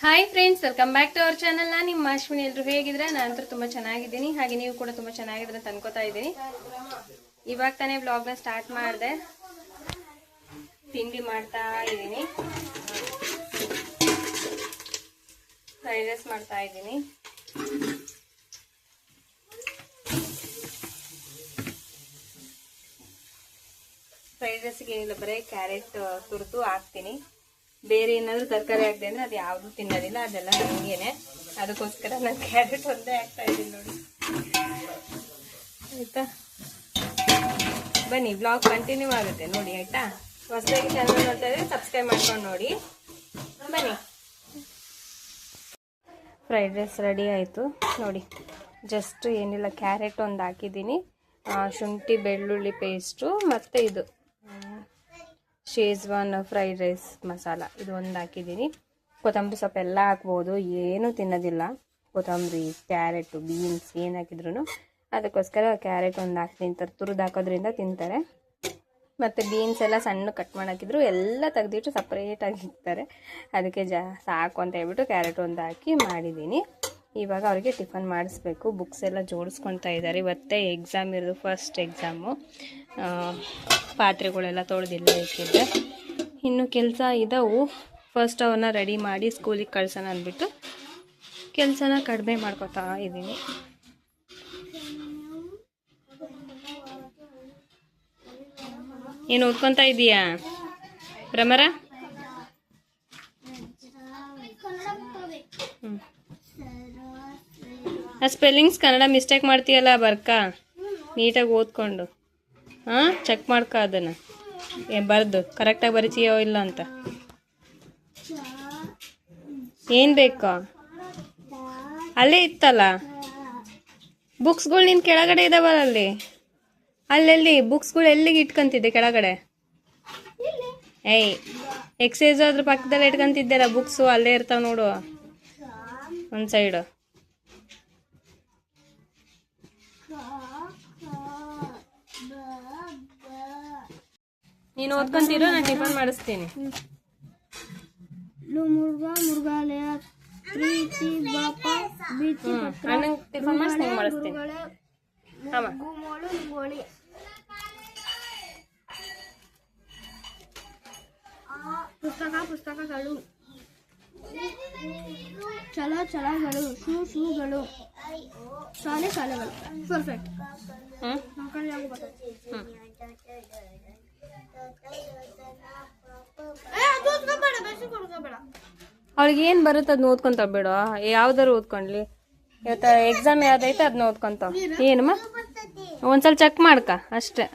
Hi friends, welcome back to our channel. ನಾನು ನಿಮ್ಮ ಅಶ್ವಿನಿ. ಎಲ್ಲರೂ ಹೇಗಿದ್ರೆ? ನಾನಂತೂ ತುಂಬ ಚೆನ್ನಾಗಿದ್ದೀನಿ, ಹಾಗೆ ನೀವು ಕೂಡ ತುಂಬ ಚೆನ್ನಾಗಿದ್ರೆ ಅಂತ ಅನ್ಕೋತಾ ಇದ್ದೀನಿ. ಇವಾಗ ತಾನೇ ವ್ಲಾಗ್ನ ಸ್ಟಾರ್ಟ್ ಮಾಡಿದೆ. ತಿಂಡಿ ಮಾಡ್ತಾ ಇದ್ದೀನಿ, ಫ್ರೈಡ್ ರೈಸ್ ಮಾಡ್ತಾ ಇದ್ದೀನಿ. ಫ್ರೈಡ್ ರೈಸ್ಗೆ ಏನಿಲ್ಲ, ಬರೀ ಕ್ಯಾರೆಟ್ ತುರಿದು ಹಾಕ್ತೀನಿ. ಬೇರೆ ಏನಾದರೂ ತರಕಾರಿ ಹಾಕಿದೆ ಅಂದರೆ ಅದು ಯಾವುದು ತಿನ್ನೋದಿಲ್ಲ, ಅದೆಲ್ಲ ನನಗೇನೆ. ಅದಕ್ಕೋಸ್ಕರ ನಾನು ಕ್ಯಾರೆಟ್ ಒಂದೇ ಹಾಕ್ತಾ ಇದ್ದೀನಿ ನೋಡಿ. ಆಯಿತಾ, ಬನ್ನಿ, ಬ್ಲಾಗ್ ಕಂಟಿನ್ಯೂ ಆಗುತ್ತೆ ನೋಡಿ. ಆಯಿತಾ, ಹೊಸದಾಗಿ ಚಾನಲ್ ನೋಡ್ತಾ ಇದ್ರೆ ಸಬ್ಸ್ಕ್ರೈಬ್ ಮಾಡ್ಕೊಂಡು ನೋಡಿ. ಬನ್ನಿ, ಫ್ರೈಡ್ ರೈಸ್ ರೆಡಿ ಆಯಿತು ನೋಡಿ. ಜಸ್ಟ್ ಏನಿಲ್ಲ, ಕ್ಯಾರೆಟ್ ಒಂದು ಹಾಕಿದ್ದೀನಿ, ಶುಂಠಿ ಬೆಳ್ಳುಳ್ಳಿ ಪೇಸ್ಟು, ಮತ್ತು ಇದು ಶೇಜ್ವಾನ್ ಫ್ರೈಡ್ ರೈಸ್ ಮಸಾಲ, ಇದು ಒಂದು ಹಾಕಿದ್ದೀನಿ. ಕೊತ್ತಂಬರಿ ಸೊಪ್ಪು ಎಲ್ಲ ಹಾಕ್ಬೋದು, ಏನೂ ತಿನ್ನೋದಿಲ್ಲ. ಕೊತ್ತಂಬರಿ, ಕ್ಯಾರೆಟು, ಬೀನ್ಸ್ ಏನು ಹಾಕಿದ್ರು. ಅದಕ್ಕೋಸ್ಕರ ಕ್ಯಾರೆಟ್ ಒಂದು ಹಾಕ್ತೀನಿ. ತುರಿದು ಹಾಕೋದ್ರಿಂದ ತಿಂತಾರೆ. ಮತ್ತು ಬೀನ್ಸ್ ಎಲ್ಲ ಸಣ್ಣ ಕಟ್ ಮಾಡಿ ಹಾಕಿದ್ರು, ಎಲ್ಲ ತೆಗೆದಿಟ್ಟು ಸಪ್ರೇಟಾಗಿ ಇರ್ತಾರೆ. ಅದಕ್ಕೆ ಸಾಕು ಅಂತ ಹೇಳ್ಬಿಟ್ಟು ಕ್ಯಾರೆಟ್ ಒಂದು ಹಾಕಿ ಮಾಡಿದ್ದೀನಿ. ಇವಾಗ ಅವರಿಗೆ ಟಿಫನ್ ಮಾಡಿಸ್ಬೇಕು. ಬುಕ್ಸ್ ಎಲ್ಲ ಜೋಡಿಸ್ಕೊಳ್ತಾ ಇದ್ದಾರೆ. ಇವತ್ತೇ ಎಕ್ಸಾಮ್ ಇರೋದು, ಫಸ್ಟ್ ಎಕ್ಸಾಮು. ಪಾತ್ರೆಗಳೆಲ್ಲ ತೊಳೆದಿಲ್ಲ ಇಟ್ಟಿದ್ದೆ. ಇನ್ನು ಕೆಲಸ ಇದಾವು. ಫಸ್ಟ್ ಅವನ್ನ ರೆಡಿ ಮಾಡಿ ಸ್ಕೂಲಿಗೆ ಕಳ್ಸೋಣ ಅಂದ್ಬಿಟ್ಟು ಕೆಲಸನ ಕಡಿಮೆ ಮಾಡ್ಕೊತಾ ಇದ್ದೀನಿ. ಏನು ಓದ್ಕೊತಾ ಇದೀಯಾ ಭ್ರಮರ? ಸ್ಪೆಲ್ಲಿಂಗ್ಸ್ ಕನ್ನಡ ಮಿಸ್ಟೇಕ್ ಮಾಡ್ತೀಯಲ್ಲ, ಬರ್ಕಾ ನೀಟಾಗಿ ಓದ್ಕೊಂಡು ಚೆಕ್ ಮಾಡ್ಕೊ ಅದನ್ನು, ಬರೆದು ಕರೆಕ್ಟಾಗಿ ಬರಿತೀಯೋ ಇಲ್ಲ ಅಂತ. ಏನು ಬೇಕೋ ಅಲ್ಲೇ ಇತ್ತಲ್ಲ ಬುಕ್ಸ್ಗಳು, ನಿನ್ನ ಕೆಳಗಡೆ ಇದಾವಲ್ಲ ಅಲ್ಲಿ. ಅಲ್ಲೆಲ್ಲಿ ಬುಕ್ಸ್ಗಳು ಎಲ್ಲಿಗೆ ಇಟ್ಕೊಂತಿದ್ದೆ? ಕೆಳಗಡೆ. ಎಕ್ಸೈಸ್ ಅದ್ರ ಪಕ್ಕದಲ್ಲಿ ಇಟ್ಕೊಂತಿದ್ದೆಲ್ಲ ಬುಕ್ಸು, ಅಲ್ಲೇ ಇರ್ತಾವೆ ನೋಡು ಒಂದು ಸೈಡು. ನೀನು ಓದ್ಕೊಂತೀರೋ, ನಾನು ಟಿಫನ್ ಮಾಡಿಸ್ತೀನಿ. ಅಣ್ಣಂಗೆ ಟಿಫನ್ ಮಾಡಿಸಿ ನಂಗೆ ಮಾಡಿಸ್ತೀನಿ. ಪುಸ್ತಕಗಳು, ಛಲಗಳು, ಶೂಗಳು, ಶಾಲೆಗಳು. ಪರ್ಫೆಕ್ಟ್. ಅವ್ಳಿಗೆ ಏನು ಬರುತ್ತೆ ಅದನ್ನ ಓದ್ಕೊಂತ ಬೇಡ, ಯಾವ್ದಾರು ಓದ್ಕೊಂಡ್ಲಿ. ಇವತ್ತು ಎಕ್ಸಾಮ್ ಯಾವ್ದೈತೆ ಅದನ್ನ ಓದ್ಕೊಂತ. ಏನಮ್ಮ, ಒಂದ್ಸಲ ಚೆಕ್ ಮಾಡ್ಕ ಅಷ್ಟೇ.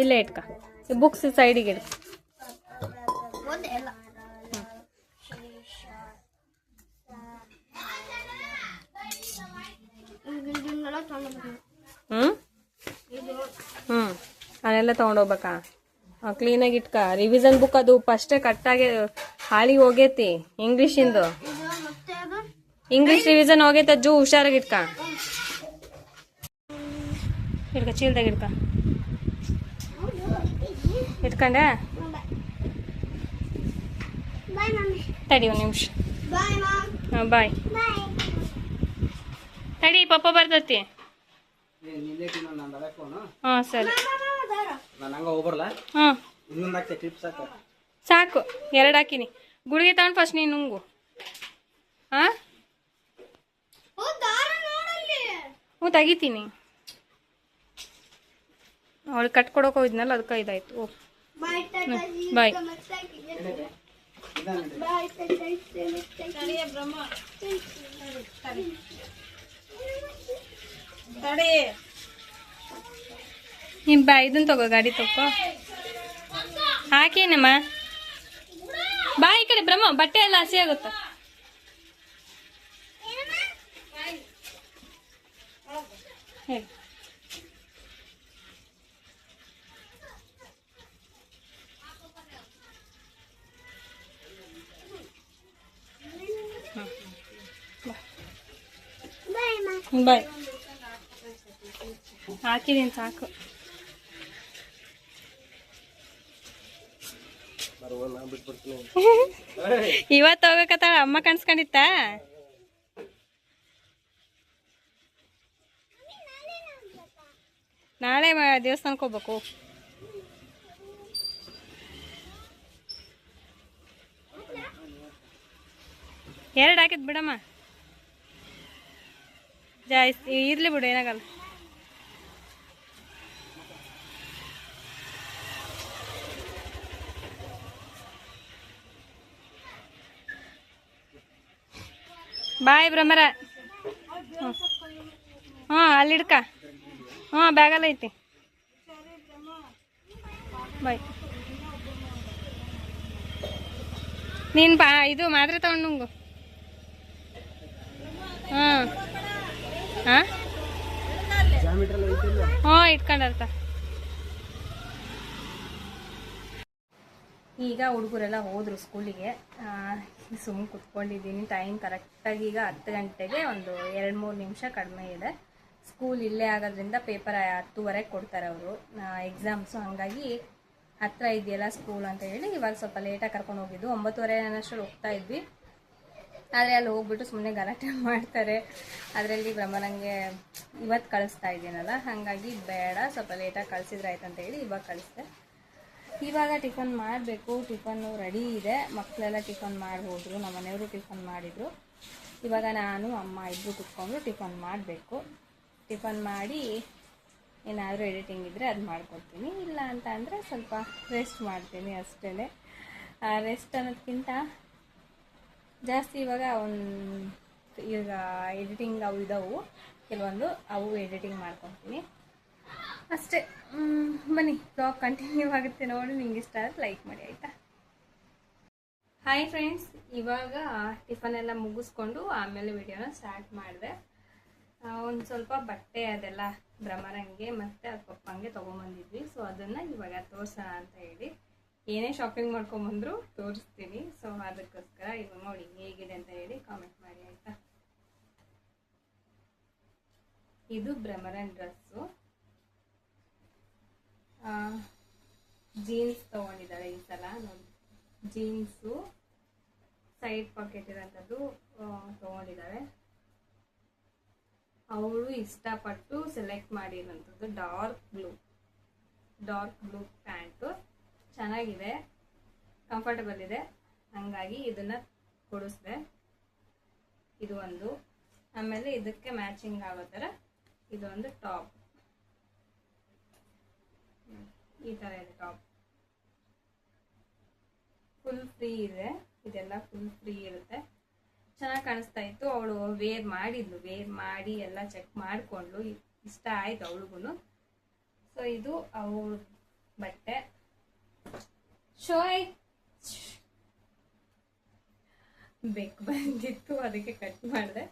ಇಲ್ಲೇ ಇಟ್ಕ, ಬುಕ್ಸ್ ಸೈಡಿಗೆ ಇಡು. ಅದೆಲ್ಲ ತೊಗೊಂಡೋಗ್ಬೇಕಾ? ಕ್ಲೀನಾಗಿ ಇಟ್ಕ. ರಿವಿಷನ್ ಬುಕ್ ಅದು ಫಸ್ಟೇ ಕಟ್ಟಾಗಿ ಹಾಳಿ ಹೋಗೈತಿ. ಇಂಗ್ಲೀಷಿಂದು ಇಂಗ್ಲೀಷ್ ರಿವಿಷನ್ ಹೋಗೈತೆ. ಅಜ್ಜು ಹುಷಾರಾಗಿ ಇಟ್ಕ. ಚೀಲ್ದಾಗ ಇಟ್ಕ. ಇಟ್ಕೊಂಡೆ? ತಡಿ ಒಂದು ನಿಮಿಷ. ಹಾಂ, ಬಾಯ್. ತಡಿ, ಪಪ್ಪ ಬರ್ತೈತಿ. ಹಾಂ, ಸರಿ. ಹಾಂ, ಸಾಕು, 2 ಹಾಕಿನಿ. ಗುಳಿಗೆ ತಗೊಂಡು ಫಸ್ಟ್ ನೀನು ನುಂಗು. ಹಾಂ, ಹ್ಞೂ ತೆಗಿತೀನಿ. ಅವಳಿಗೆ ಕಟ್ಕೊಡೋಕೆ ಹೋಗಿದ್ನಲ್ಲ, ಅದಕ್ಕೆ ಇದಾಯ್ತು. ಓ, ಬಾಯ್. ನೀನು ಇದನ್ನು ತಗೋ, ಗಾಡಿ ತಗೋ. ಹಾಕೇನಮ್ಮ, ಬಾ ಈ ಕಡೆ. ಬ್ರಹ್ಮ, ಬಟ್ಟೆ ಎಲ್ಲ ಹಸಿ ಆಗುತ್ತಾ? ಹೇಳಿ. ಬಾಯ್. ಹಾಕಿದ್ದೀನಿ, ಸಾಕು. ಇವತ್ತು ಹೋಗಕತ್ತಾಳ ಅಮ್ಮ ಕಾಣಿಸ್ಕೊಂಡಿತ್ತ. ನಾಳೆ ದೇವಸ್ಥಾನಕ್ಕೆ ಹೋಗ್ಬೇಕು. ಎರಡು ಹಾಕಿದ್ ಬಿಡಮ್ಮ, ಜಾಸ್ತಿ ಇರ್ಲಿ ಬಿಡು, ಏನಾಗಲ್ಲ. ಬಾಯ್ ಬ್ರಹ್ಮರ. ಹಾಂ ಅಲ್ಲಿ ಇಡ್ಕ. ಹಾಂ ಬ್ಯಾಗಲ್ಲ ಐತಿ. ಬಾಯ್. ನೀನು ಇದು ಮಾತ್ರೆ ತಗೊಂಡು. ಹಾಂ ಹಾಂ ಹಾಂ ಇಟ್ಕೊಂಡರ್ತ. ಈಗ ಹುಡುಗರೆಲ್ಲ ಹೋದ್ರು ಸ್ಕೂಲಿಗೆ. ಸುಮ್ಮನೆ ಕುತ್ಕೊಂಡಿದ್ದೀನಿ. ಟೈಮ್ ಕರೆಕ್ಟಾಗಿ ಈಗ 10 ಗಂಟೆಗೆ ಒಂದು 2-3 ನಿಮಿಷ ಕಡಿಮೆ ಇದೆ. ಸ್ಕೂಲ್ ಇಲ್ಲೇ ಆಗೋದ್ರಿಂದ ಪೇಪರ್ 10:30 ಕೊಡ್ತಾರೆ ಅವರು ಎಕ್ಸಾಮ್ಸು. ಹಾಗಾಗಿ ಹತ್ರ ಇದೆಯಲ್ಲ ಸ್ಕೂಲ್ ಅಂತ ಹೇಳಿ ಇವಾಗ ಸ್ವಲ್ಪ ಲೇಟಾಗಿ ಕರ್ಕೊಂಡು ಹೋಗಿದ್ದು. 9:30 ಅಷ್ಟರಲ್ಲಿ ಹೋಗ್ತಾ ಇದ್ವಿ. ಆದರೆ ಅಲ್ಲಿ ಹೋಗ್ಬಿಟ್ಟು ಸುಮ್ಮನೆ ಗಲಾಟೆ ಮಾಡ್ತಾರೆ. ಅದರಲ್ಲಿ ಬ್ರಹ್ಮರಂಗೆ ಇವತ್ತು ಕಳಿಸ್ತಾ ಇದ್ದೀನಲ್ಲ, ಹಾಗಾಗಿ ಬೇಡ, ಸ್ವಲ್ಪ ಲೇಟಾಗಿ ಕಳಿಸಿದ್ರೆ ಆಯ್ತು ಅಂತ ಹೇಳಿ ಇವಾಗ ಕಳಿಸ್ದೆ. ಇವಾಗ ಟಿಫನ್ ಮಾಡಬೇಕು. ಟಿಫನ್ನು ರೆಡಿ ಇದೆ. ಮಕ್ಕಳೆಲ್ಲ ಟಿಫನ್ ಮಾಡ್ಬೋದ್ರು, ನಮ್ಮ ಮನೆಯವರು ಟಿಫನ್ ಮಾಡಿದರು. ಇವಾಗ ನಾನು ಅಮ್ಮ ಇಬ್ಬರು ಕುತ್ಕೊಂಡು ಟಿಫನ್ ಮಾಡಬೇಕು. ಟಿಫನ್ ಮಾಡಿ ಏನಾದರೂ ಎಡಿಟಿಂಗ್ ಇದ್ದರೆ ಅದು ಮಾಡ್ಕೊಡ್ತೀನಿ. ಇಲ್ಲ ಅಂತ ಅಂದರೆ ಸ್ವಲ್ಪ ರೆಸ್ಟ್ ಮಾಡ್ತೀನಿ ಅಷ್ಟೇ. ರೆಸ್ಟ್ ಅನ್ನೋದಕ್ಕಿಂತ ಜಾಸ್ತಿ ಇವಾಗ ಈಗ ಎಡಿಟಿಂಗ್ ಅವು ಇದಾವು ಕೆಲವೊಂದು, ಅವು ಎಡಿಟಿಂಗ್ ಮಾಡ್ಕೊತೀನಿ ಅಷ್ಟೇ. ಬನ್ನಿ, ಬ್ಲಾಗ್ ಕಂಟಿನ್ಯೂ ಆಗುತ್ತೆ ನೋಡಿ. ನಿಮ್ಗೆ ಇಷ್ಟ ಆದರೆ ಲೈಕ್ ಮಾಡಿ ಆಯಿತಾ. ಹಾಯ್ ಫ್ರೆಂಡ್ಸ್, ಇವಾಗ ಟಿಫನ್ ಎಲ್ಲ ಮುಗಿಸ್ಕೊಂಡು ಆಮೇಲೆ ವಿಡಿಯೋನ ಸ್ಟಾರ್ಟ್ ಮಾಡಿದೆ. ಒಂದು ಸ್ವಲ್ಪ ಬಟ್ಟೆ ಅದೆಲ್ಲ ಬ್ರಹ್ಮರಂಗೆ ಮತ್ತು ಅದು ಪಪ್ಪಂಗೆ ತೊಗೊಂಬಂದಿದ್ವಿ. ಸೊ ಅದನ್ನು ಇವಾಗ ತೋರಿಸೋಣ ಅಂತ ಹೇಳಿ ಏನೇ ಶಾಪಿಂಗ್ ಮಾಡ್ಕೊಂಬಂದ್ರು ತೋರಿಸ್ತೀನಿ. ಸೊ ಅದಕ್ಕೋಸ್ಕರ ಇವಾಗ ನೋಡಿ ಹೇಗಿದೆ ಅಂತ ಹೇಳಿ ಕಾಮೆಂಟ್ ಮಾಡಿ ಆಯಿತಾ. ಇದು ಬ್ರಹ್ಮರನ್ ಡ್ರೆಸ್ಸು. ಜೀನ್ಸ್ ತೊಗೊಂಡಿದ್ದಾಳೆ ಈ ಸಲ ನೋಡಿ. ಜೀನ್ಸು ಸೈಡ್ ಪಾಕೆಟ್ ಇರೋಂಥದ್ದು ತೊಗೊಂಡಿದ್ದಾಳೆ. ಅವಳು ಇಷ್ಟಪಟ್ಟು ಸೆಲೆಕ್ಟ್ ಮಾಡಿರೋಂಥದ್ದು ಡಾರ್ಕ್ ಬ್ಲೂ ಪ್ಯಾಂಟು. ಚೆನ್ನಾಗಿದೆ, ಕಂಫರ್ಟಬಲ್ ಇದೆ, ಹಾಗಾಗಿ ಇದನ್ನು ಕೊಡಿಸ್ದೆ. ಇದು ಒಂದು. ಆಮೇಲೆ ಇದಕ್ಕೆ ಮ್ಯಾಚಿಂಗ್ ಆಗೋ ಥರ ಇದೊಂದು ಟಾಪ್. ಈ ಥರ ಇದೆ ಟಾಪ್. ಫುಲ್ ಫ್ರೀ ಇದೆ, ಇದೆಲ್ಲ ಫುಲ್ ಫ್ರೀ ಇರುತ್ತೆ. ಚೆನ್ನಾಗಿ ಕಾಣಿಸ್ತಾ ಇತ್ತು. ಅವಳು ವೇರ್ ಮಾಡಿ ಎಲ್ಲ ಚೆಕ್ ಮಾಡಿಕೊಂಡ್ಲು. ಇಷ್ಟ ಆಯ್ತು ಅವಳಿಗೂ. ಸೊ ಇದು ಅವಳು ಬಟ್ಟೆ. ಶೋಯ್ ಬೇಕು ಬಂದಿತ್ತು, ಅದಕ್ಕೆ ಕಟ್ ಮಾಡಿದೆ.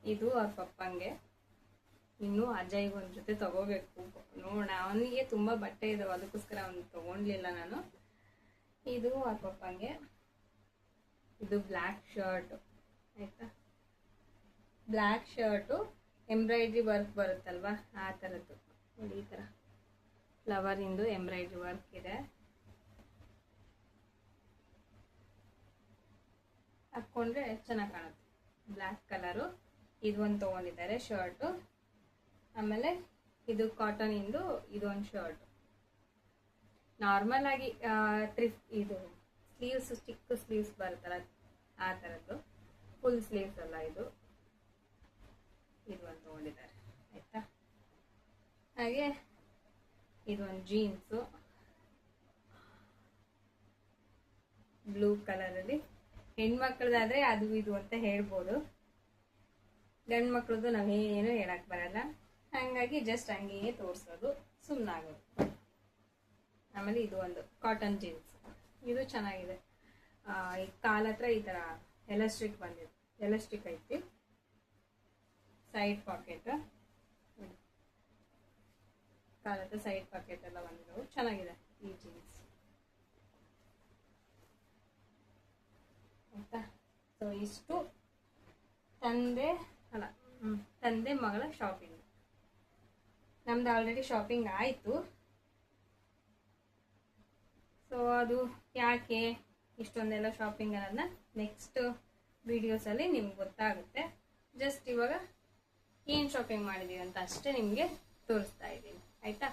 ಇದು ಅವ್ರ ಪಪ್ಪಂಗೆ. ಇನ್ನು ಅಜಯ್ಗೆ ಒಂದು ಜೊತೆ ತಗೋಬೇಕು ನೋಡೋಣ. ಅವನಿಗೆ ತುಂಬ ಬಟ್ಟೆ ಇದಾವೆ, ಅದಕ್ಕೋಸ್ಕರ ಅವನು ತೊಗೊಂಡ್ಲಿಲ್ಲ ನಾನು. ಇದು ಅವ್ರ ಪಪ್ಪಂಗೆ. ಇದು ಬ್ಲ್ಯಾಕ್ ಶರ್ಟು ಆಯಿತಾ. ಬ್ಲ್ಯಾಕ್ ಶರ್ಟು ಎಂಬ್ರಾಯ್ಡ್ರಿ ವರ್ಕ್ ಬರುತ್ತಲ್ವ, ಆ ಥರದ್ದು ನೋಡಿ. ಈ ಥರ ಫ್ಲವರಿಂದು ಎಂಬ್ರಾಯ್ಡ್ರಿ ವರ್ಕ್ ಇದೆ. ಹಾಕ್ಕೊಂಡ್ರೆ ಚೆನ್ನಾಗಿ ಕಾಣುತ್ತೆ. Black colour. ಇದು ಒಂದು ತೊಗೊಂಡಿದ್ದಾರೆ ಶರ್ಟು. ಆಮೇಲೆ ಇದು ಕಾಟನಿಂದು ಇದೊಂದು ಶರ್ಟು. ನಾರ್ಮಲ್ ಆಗಿ ಇದು ಸ್ಲೀವ್ಸ್, ಚಿಕ್ಕ ಸ್ಲೀವ್ಸ್ ಬರುತ್ತಲ್ಲ ಆ ಥರದ್ದು. ಫುಲ್ ಸ್ಲೀವ್ಸ್ ಅಲ್ಲ ಇದು. ಒಂದು ತೊಗೊಂಡಿದ್ದಾರೆ ಆಯಿತಾ. ಹಾಗೆ ಇದೊಂದು ಜೀನ್ಸು ಬ್ಲೂ ಕಲರಲ್ಲಿ. ಹೆಣ್ಮಕ್ಳದಾದರೆ ಅದು ಇದು ಅಂತ ಹೇಳ್ಬೋದು. ಗಂಡು ಮಕ್ಳದ್ದು ನಾವೇನು ಹೇಳಕ್ಕೆ ಬರಲ್ಲ, ಹಾಗಾಗಿ ಜಸ್ಟ್ ಹಂಗೆಯೇ ತೋರಿಸೋದು, ಸುಮ್ಮನಾಗೋದು. ಆಮೇಲೆ ಇದು ಒಂದು ಕಾಟನ್ ಜೀನ್ಸ್. ಇದು ಚೆನ್ನಾಗಿದೆ. ಈ ಕಾಲ ಹತ್ರ ಈ ಥರ ಎಲಾಸ್ಟಿಕ್ ಬಂದಿದೆ, ಎಲಾಸ್ಟಿಕ್ ಐತಿ. ಸೈಡ್ ಪಾಕೆಟ್ ಕಾಲ ಹತ್ರ ಸೈಡ್ ಪಾಕೆಟ್ ಎಲ್ಲ ಬಂದಿದ್ದವು. ಚೆನ್ನಾಗಿದೆ ಈ ಜೀನ್ಸ್ ಆಯಿತಾ. ಸೊ ಇಷ್ಟು ತಂದೆ ಮಗಳ ಶಾಪಿಂಗ್. ನಮ್ದು ಆಲ್ರೆಡಿ ಶಾಪಿಂಗ್ ಆಯಿತು. ಸೊ ಸೊ ಅದು ಯಾಕೆ ಇಷ್ಟೊಂದೆಲ್ಲ ಶಾಪಿಂಗ್ ಅನ್ನೋದನ್ನ ನೆಕ್ಸ್ಟ್ ವಿಡಿಯೋಸಲ್ಲಿ ನಿಮ್ಗೆ ಗೊತ್ತಾಗುತ್ತೆ. ಜಸ್ಟ್ ಇವಾಗ ಏನು ಶಾಪಿಂಗ್ ಮಾಡಿದ್ದೀವಿ ಅಂತ ಅಷ್ಟೇ ನಿಮಗೆ ತೋರಿಸ್ತಾ ಇದ್ದೀನಿ, ಆಯಿತಾ.